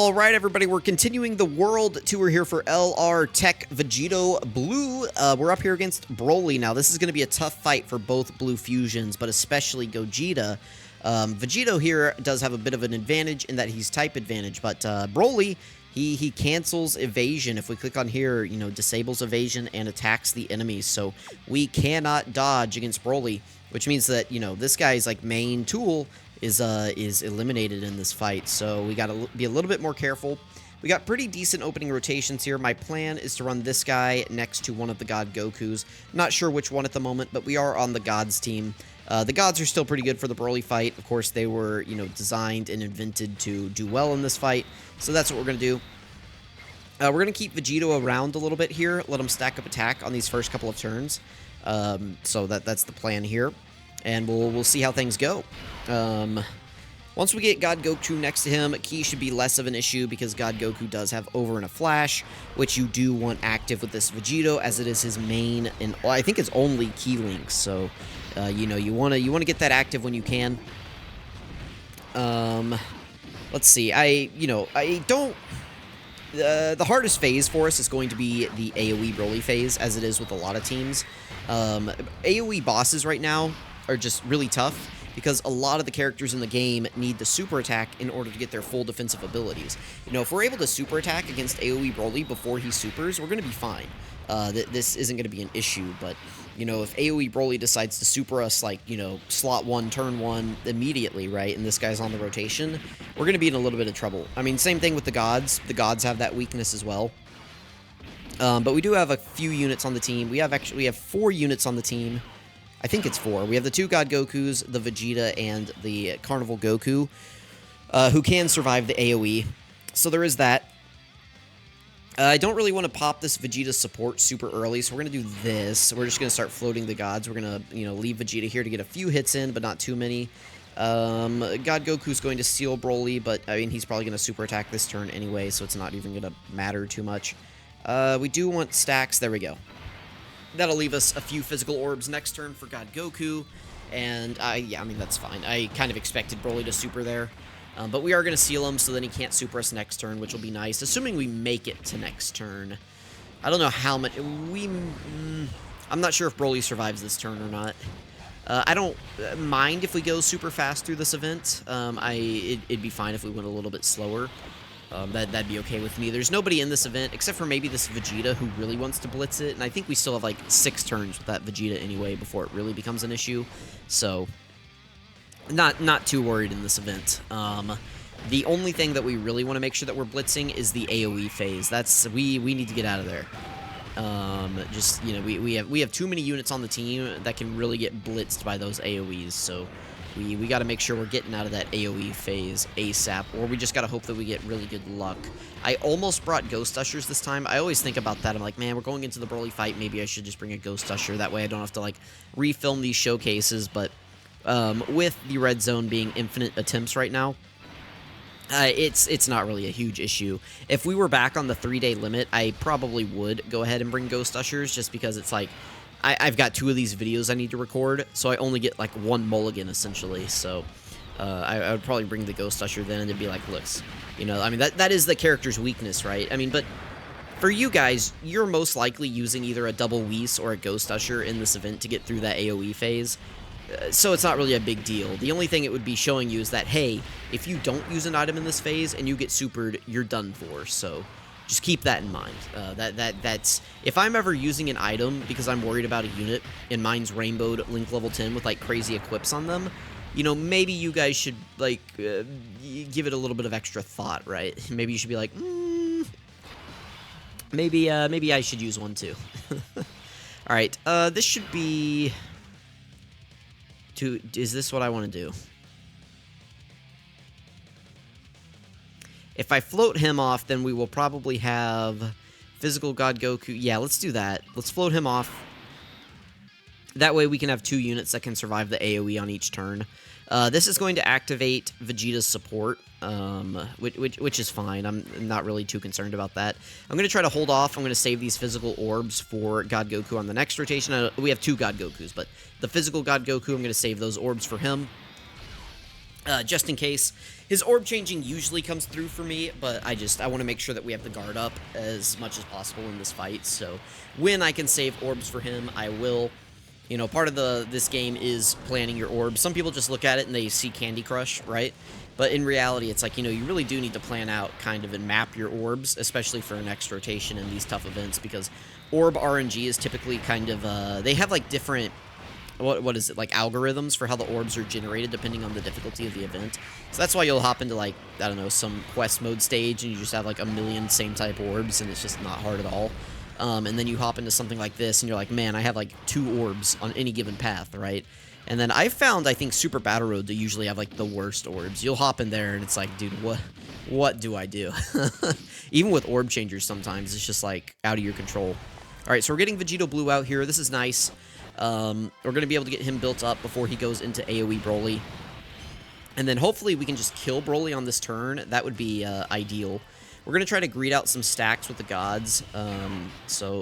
All right, everybody, we're continuing the world tour here for LR Tech Vegito Blue. We're up here against BROLY. Now, this is going to be a tough fight for both Blue Fusions, but especially Gogeta. Vegito here does have a bit of an advantage in that he's type advantage, but BROLY, he cancels evasion. If we click on here, you know, disables evasion and attacks the enemies, so we cannot dodge against BROLY, which means that, you know, this guy's, like, main tool is eliminated in this fight, so we gotta be a little bit more careful. We got pretty decent opening rotations here. My plan is to run this guy next to one of the God Gokus. Not sure which one at the moment, but we are on the Gods team. The Gods are still pretty good for the BROLY fight. Of course, they were, you know, designed and invented to do well in this fight, so that's what we're gonna do. We're gonna keep Vegito around a little bit here, let him stack up attack on these first couple of turns. So that's the plan here. And we'll see how things go. Once we get God Goku next to him, Ki should be less of an issue because God Goku does have over and a flash, which you do want active with this Vegito, as it is his main and I think it's only Ki links. So, you know, you wanna get that active when you can. Let's see. The hardest phase for us is going to be the AoE BROLY phase, as it is with a lot of teams. AoE bosses right now are just really tough because a lot of the characters in the game need the super attack in order to get their full defensive abilities. You know, if we're able to super attack against AoE BROLY before he supers, we're going to be fine. This isn't going to be an issue, but, you know, if AoE BROLY decides to super us, like, you know, slot 1, turn 1 immediately, right, and this guy's on the rotation, we're going to be in a little bit of trouble. I mean, same thing with the Gods. The Gods have that weakness as well. But we do have a few units on the team. We have 4 units on the team. I think it's 4. We have the 2 God Gokus, the Vegeta, and the Carnival Goku, who can survive the AoE. So there is that. I don't really want to pop this Vegeta support super early, so we're going to do this. We're just going to start floating the Gods. We're going to, you know, leave Vegeta here to get a few hits in, but not too many. God Goku's going to seal BROLY, but, I mean, he's probably going to super attack this turn anyway, so it's not even going to matter too much. We do want stacks. There we go. That'll leave us a few physical orbs next turn for God Goku, and yeah, I mean, that's fine. I kind of expected BROLY to super there, but we are going to seal him so then he can't super us next turn, which will be nice, assuming we make it to next turn. I don't know how much... I'm not sure if BROLY survives this turn or not. I don't mind if we go super fast through this event. It'd be fine if we went a little bit slower. That'd be okay with me. There's nobody in this event, except for maybe this Vegeta who really wants to blitz it, and I think we still have, like, 6 turns with that Vegeta anyway before it really becomes an issue, so not too worried in this event. The only thing that we really want to make sure that we're blitzing is the AoE phase. We need to get out of there. Just, you know, we have too many units on the team that can really get blitzed by those AoEs, so... We got to make sure we're getting out of that AoE phase ASAP, or we just got to hope that we get really good luck. I almost brought Ghost Ushers this time. I always think about that. I'm like, man, we're going into the BROLY fight. Maybe I should just bring a Ghost Usher. That way I don't have to, like, refilm these showcases. But with the red zone being infinite attempts right now, it's not really a huge issue. If we were back on the 3-day limit, I probably would go ahead and bring Ghost Ushers, just because it's like, I've got 2 of these videos I need to record, so I only get, like, 1 mulligan, essentially, so I would probably bring the Ghost Usher then, and it'd be like, looks, you know, I mean, that is the character's weakness, right? I mean, but for you guys, you're most likely using either a double Whis or a Ghost Usher in this event to get through that AoE phase, so it's not really a big deal. The only thing it would be showing you is that, hey, if you don't use an item in this phase and you get supered, you're done for, so... Just keep that in mind. That's if I'm ever using an item because I'm worried about a unit and mine's rainbowed Link level 10 with, like, crazy equips on them, you know, maybe you guys should, like, give it a little bit of extra thought, right? Maybe you should be like, maybe I should use one too. All right, this should be. Is this what I want to do? If I float him off, then we will probably have physical God Goku. Yeah, let's do that. Let's float him off. That way we can have 2 units that can survive the AoE on each turn. This is going to activate Vegeta's support, which is fine. I'm not really too concerned about that. I'm going to try to hold off. I'm going to save these physical orbs for God Goku on the next rotation. We have 2 God Gokus, but the physical God Goku, I'm going to save those orbs for him. Just in case. His orb changing usually comes through for me, but I want to make sure that we have the guard up as much as possible in this fight. So when I can save orbs for him, I will. You know, part of this game is planning your orbs. Some people just look at it and they see Candy Crush, right? But in reality, it's like, you know, you really do need to plan out kind of and map your orbs, especially for next rotation in these tough events, because orb RNG is typically kind of, they have like different, what is it, like algorithms for how the orbs are generated depending on the difficulty of the event. So that's why you'll hop into like, I don't know, some quest mode stage and you just have like a million same type orbs and it's just not hard at all. And then you hop into something like this and you're like, man, I have like 2 orbs on any given path, right? And then I found, I think, Super Battle Road to usually have like the worst orbs. You'll hop in there and it's like, dude, what do I do? Even with orb changers sometimes, it's just like out of your control. All right, so we're getting Vegito Blue out here. This is nice. We're going to be able to get him built up before he goes into AoE Broly. And then hopefully we can just kill Broly on this turn. That would be ideal. We're going to try to greed out some stacks with the gods. So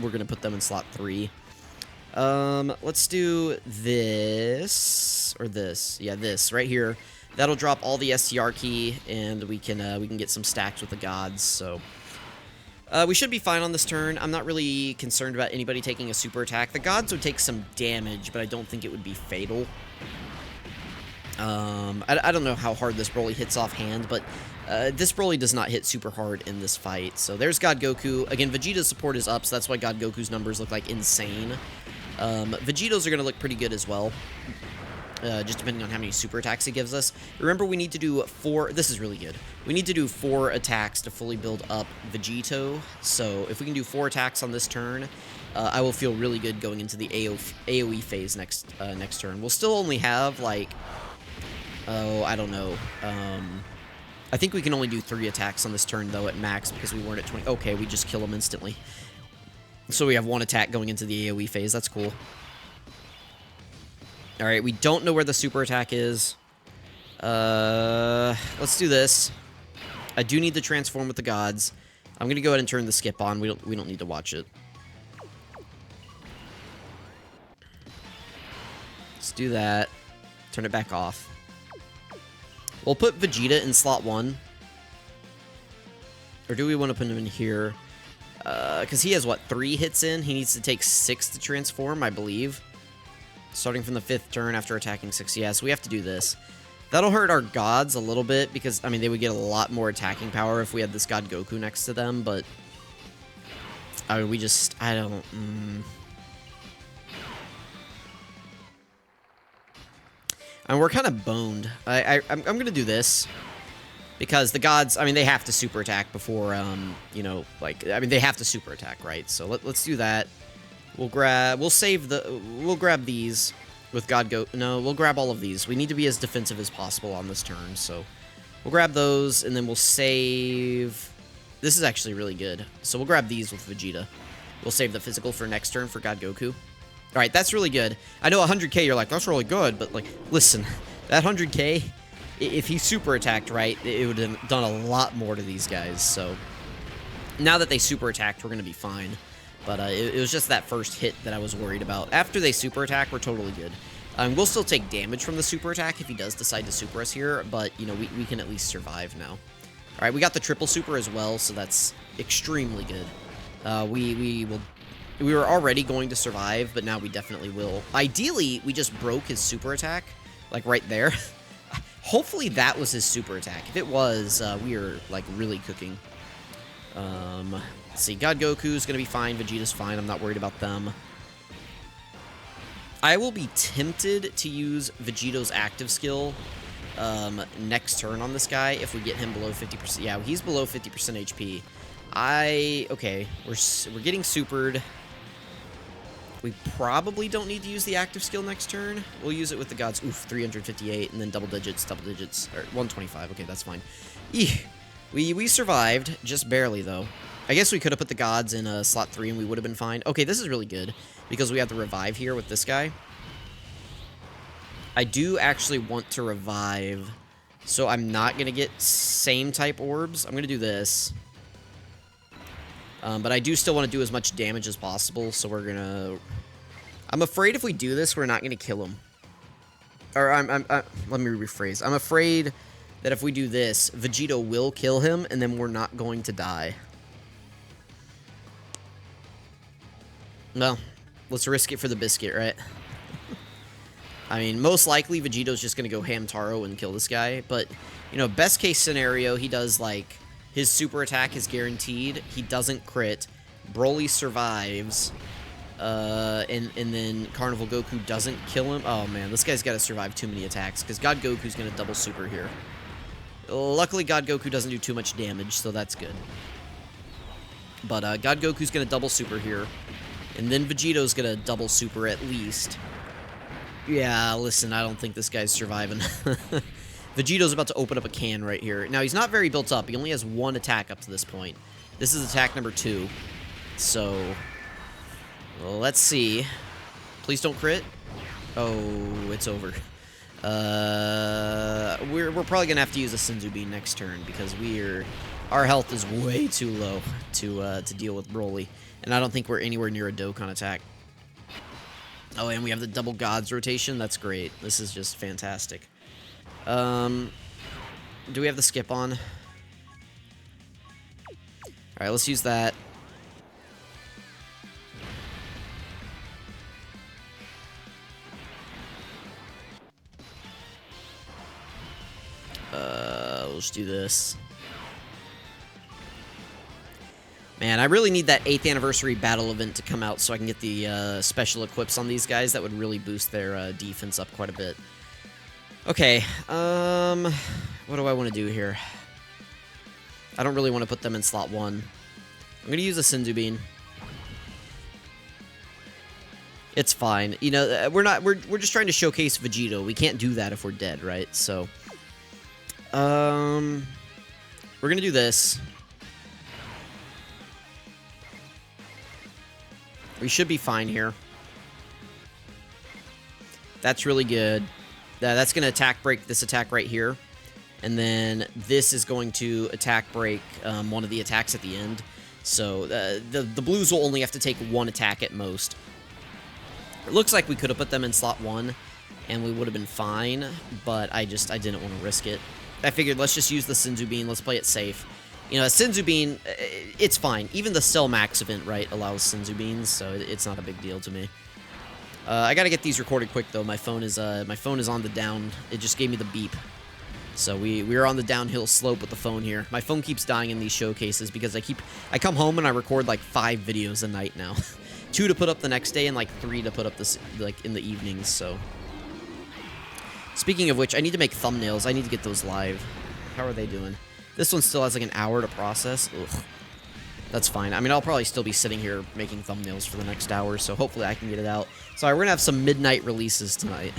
we're going to put them in slot 3. Let's do this, or this. Yeah, this right here. That'll drop all the STR key, and we can get some stacks with the gods. So we should be fine on this turn. I'm not really concerned about anybody taking a super attack. The gods would take some damage, but I don't think it would be fatal. I don't know how hard this Broly hits offhand, but this Broly does not hit super hard in this fight. So there's God Goku. Again, Vegeta's support is up, so that's why God Goku's numbers look like insane. Vegito's are going to look pretty good as well, just depending on how many super attacks he gives us. Remember, we need to do 4... This is really good. We need to do 4 attacks to fully build up Vegito. So if we can do 4 attacks on this turn, I will feel really good going into the AoE phase next turn. We'll still only have, like... Oh, I don't know. I think we can only do 3 attacks on this turn, though, at max, because we weren't at 20. Okay, we just kill him instantly. So we have 1 attack going into the AoE phase. That's cool. Alright, we don't know where the super attack is. Let's do this. I do need to transform with the gods. I'm going to go ahead and turn the skip on. We don't need to watch it. Let's do that. Turn it back off. We'll put Vegeta in slot 1. Or do we want to put him in here? Because he has, what, 3 hits in? He needs to take 6 to transform, I believe. Starting from the 5th turn after attacking 6. Yeah, so we have to do this. That'll hurt our gods a little bit, because, I mean, they would get a lot more attacking power if we had this God Goku next to them, but... I mean, we just... I don't... And we're kind of boned. I'm going to do this. Because the gods, I mean, they have to super attack before, you know, like, I mean, they have to super attack, right? So let's do that. We'll grab these with God Go. No, we'll grab all of these. We need to be as defensive as possible on this turn, so we'll grab those, and then we'll save. This is actually really good. So we'll grab these with Vegeta. We'll save the physical for next turn for God Goku. All right, that's really good. I know 100k, you're like, that's really good, but, like, listen, that 100k, if he super attacked right, it would have done a lot more to these guys, so now that they super attacked, we're going to be fine. But it was just that first hit that I was worried about. After they super attack, we're totally good. We'll still take damage from the super attack if he does decide to super us here, but, you know, we can at least survive now. All right, we got the triple super as well, so that's extremely good. We were already going to survive, but now we definitely will. Ideally, we just broke his super attack, like right there. Hopefully that was his super attack. If it was, we are, like, really cooking. Let's see, God Goku's gonna be fine, Vegeta's fine, I'm not worried about them. I will be tempted to use Vegito's active skill next turn on this guy if we get him below 50%. Yeah, he's below 50% HP. Okay, we're getting supered. We probably don't need to use the active skill next turn. We'll use it with the gods. Oof, 358, and then double digits, or 125. Okay, that's fine. Eeh. We survived, just barely, though. I guess we could have put the gods in slot 3 and we would have been fine. Okay, this is really good, because we have the revive here with this guy. I do actually want to revive, so I'm not going to get same type orbs. I'm going to do this. But I do still want to do as much damage as possible, so we're going to... I'm afraid if we do this, we're not going to kill him. Or, let me rephrase. I'm afraid that if we do this, Vegito will kill him, and then we're not going to die. Well, let's risk it for the biscuit, right? I mean, most likely Vegito's just going to go Hamtaro and kill this guy, but, you know, best case scenario, he does, like, his super attack is guaranteed, he doesn't crit, Broly survives, and then Carnival Goku doesn't kill him. Oh, man, this guy's got to survive too many attacks, because God Goku's going to double super here. Luckily, God Goku doesn't do too much damage, so that's good. But God Goku's going to double super here, and then Vegito's going to double super at least. Yeah, listen, I don't think this guy's surviving. Vegito's about to open up a can right here. Now, he's not very built up. He only has one attack up to this point. This is attack number 2. So, well, let's see. Please don't crit. Oh, it's over. We're probably going to have to use a Senzu Bean next turn because our health is way too low to deal with Broly. And I don't think we're anywhere near a Dokkan attack. Oh, and we have the double gods rotation. That's great. This is just fantastic. Do we have the skip on? Alright, let's use that. Let's do this. Man, I really need that 8th anniversary battle event to come out so I can get the special equips on these guys. That would really boost their defense up quite a bit. Okay, what do I want to do here? I don't really want to put them in slot 1. I'm going to use a Senzu Bean. It's fine. You know, we're just trying to showcase Vegito. We can't do that if we're dead, right? So, we're going to do this. We should be fine here. That's really good. That's going to attack break this attack right here. And then this is going to attack break one of the attacks at the end. So the blues will only have to take one attack at most. It looks like we could have put them in slot 1 and we would have been fine, but I didn't want to risk it. I figured let's just use the Senzu Bean. Let's play it safe. You know, a Senzu Bean, it's fine. Even the Cell Max event, right, allows Senzu Beans, so it's not a big deal to me. I gotta get these recorded quick though. My phone is on the down. It just gave me the beep. So we're on the downhill slope with the phone here. My phone keeps dying in these showcases because I come home and I record like 5 videos a night now. 2 to put up the next day and like 3 to put up this like in the evenings. So speaking of which, I need to make thumbnails. I need to get those live. How are they doing? This one still has like an hour to process. Ugh. That's fine. I mean, I'll probably still be sitting here making thumbnails for the next hour, so hopefully I can get it out. Sorry, we're going to have some midnight releases tonight.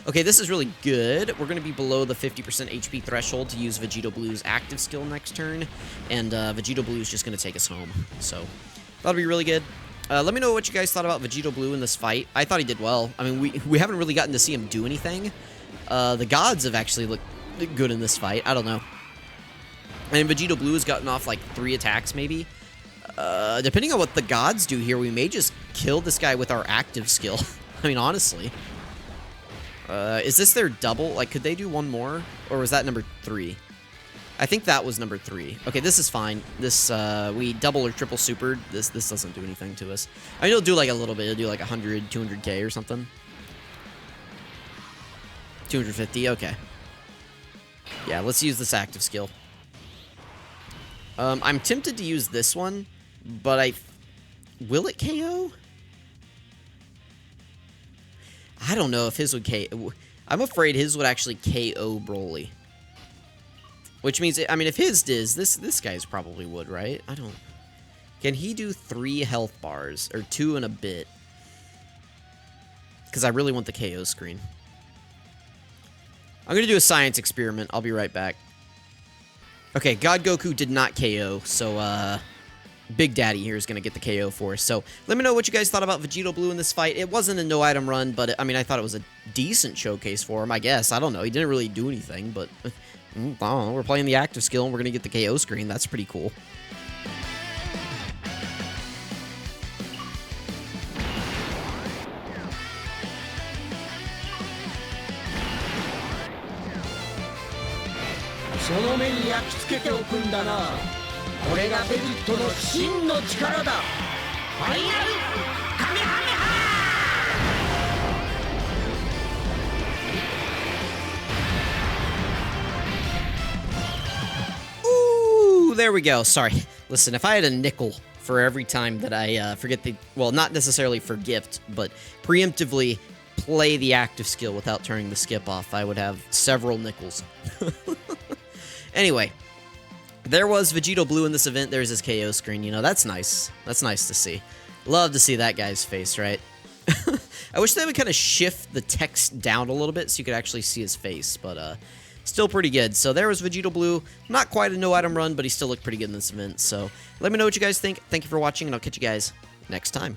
Okay, this is really good. We're going to be below the 50% HP threshold to use Vegito Blue's active skill next turn, and Vegito Blue is just going to take us home. So, that'll be really good. Let me know what you guys thought about Vegito Blue in this fight. I thought he did well. I mean, we haven't really gotten to see him do anything. The gods have actually looked good in this fight. I don't know. And Vegito Blue has gotten off like 3 attacks, maybe. Depending on what the gods do here, we may just kill this guy with our active skill. I mean, honestly. Is this their double? Like, could they do one more? Or was that number 3? I think that was number 3. Okay, this is fine. This, we double or triple supered. This doesn't do anything to us. I mean, it'll do like a little bit. It'll do like 100, 200k or something. 250, okay. Yeah, let's use this active skill. I'm tempted to use this one, but will it KO? I don't know if his would KO. I'm afraid his would actually KO Broly. Which means, I mean, if his does, this guy's probably would, right? I don't... Can he do 3 health bars? Or 2 and a bit? Because I really want the KO screen. I'm going to do a science experiment. I'll be right back. Okay, God Goku did not KO, so, Big Daddy here is going to get the KO for us. So, let me know what you guys thought about Vegito Blue in this fight. It wasn't a no-item run, but, I mean, I thought it was a decent showcase for him, I guess. I don't know. He didn't really do anything, but, I don't know. We're playing the active skill, and we're going to get the KO screen. That's pretty cool. つけておくんだな。これがベジットの真の力だ。ファイナルカメハメハ。 Ooh, there we go. Sorry. Listen, if I had a nickel for every time that I forget the... Well, not necessarily forget, but preemptively play the active skill without turning the skip off, I would have several nickels. Anyway, there was Vegito Blue in this event. There's his KO screen. You know, that's nice. That's nice to see. Love to see that guy's face, right? I wish they would kind of shift the text down a little bit so you could actually see his face, but still pretty good. So there was Vegito Blue. Not quite a no-item run, but he still looked pretty good in this event. So let me know what you guys think. Thank you for watching, and I'll catch you guys next time.